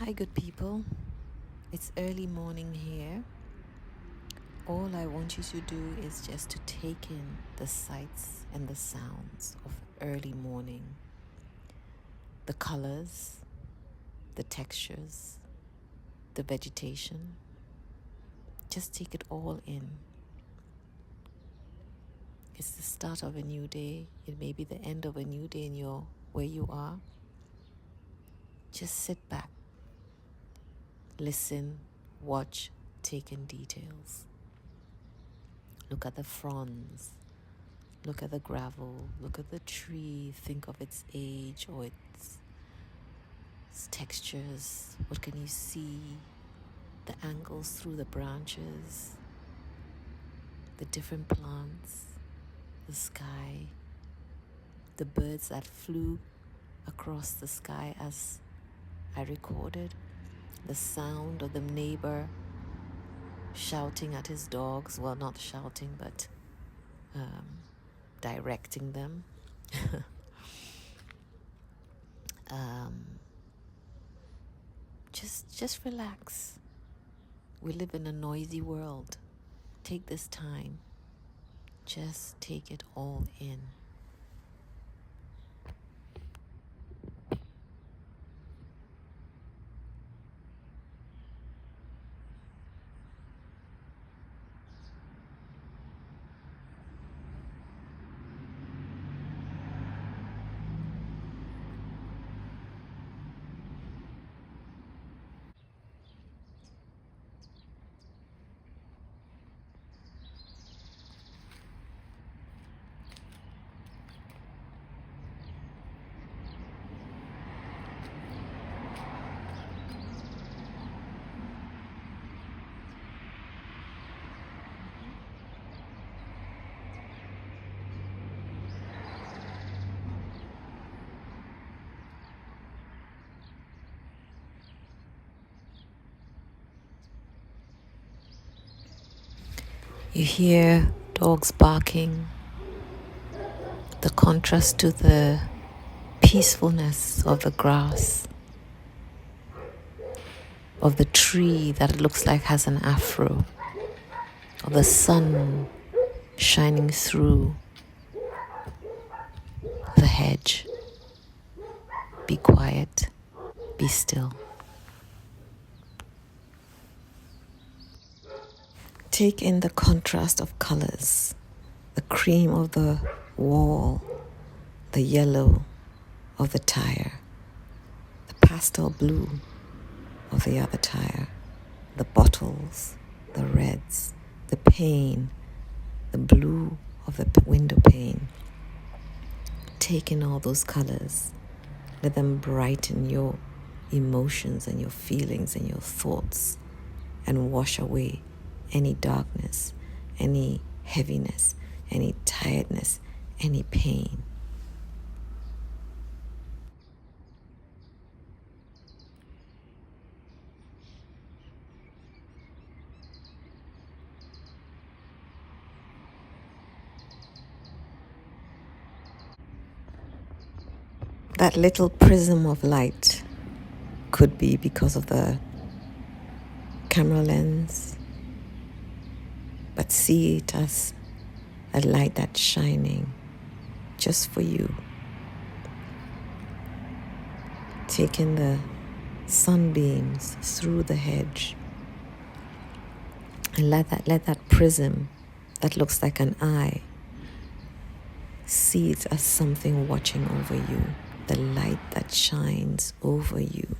Hi, good people. It's early morning here. All I want you to do is just to take in the sights and the sounds of early morning. The colors, the textures, the vegetation. Just take it all in. It's the start of a new day. It may be the end of a new day in where you are. Just sit back, listen, watch, take in details. Look at the fronds. Look at the gravel, look at the tree, think of its age or its textures. What can you see? The angles through the branches, the different plants, the sky, the birds that flew across the sky as I recorded, the sound of the neighbor shouting at his dogs. Well, not shouting, but directing them. Just relax. We live in a noisy world. Take this time. Just take it all in. You hear dogs barking, the contrast to the peacefulness of the grass, of the tree that looks like has an afro, of the sun shining through the hedge. Be quiet, be still. Take in the contrast of colors, the cream of the wall, the yellow of the tire, the pastel blue of the other tire, the bottles, the reds, the pane, the blue of the window pane. Take in all those colors. Let them brighten your emotions and your feelings and your thoughts and wash away any darkness, any heaviness, any tiredness, any pain. That little prism of light could be because of the camera lens, but see it as a light that's shining just for you. Take in the sunbeams through the hedge and let that prism that looks like an eye, see it as something watching over you, the light that shines over you.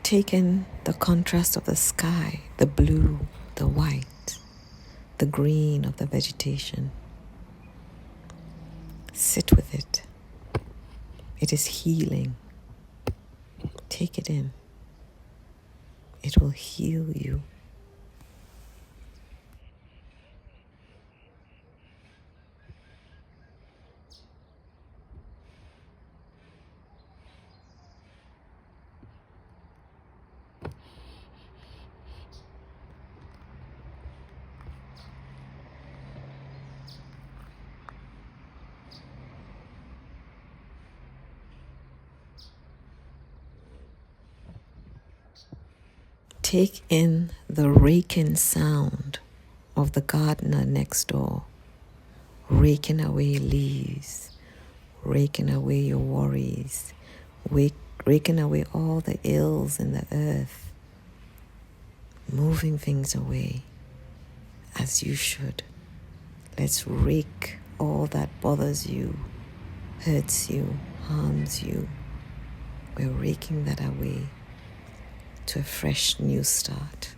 Take in the contrast of the sky, the blue, the white, the green of the vegetation. Sit with it. It is healing. Take it in. It will heal you. Take in the raking sound of the gardener next door, raking away leaves, raking away your worries, raking away all the ills in the earth, moving things away as you should. Let's rake all that bothers you, hurts you, harms you. We're raking that away to a fresh new start.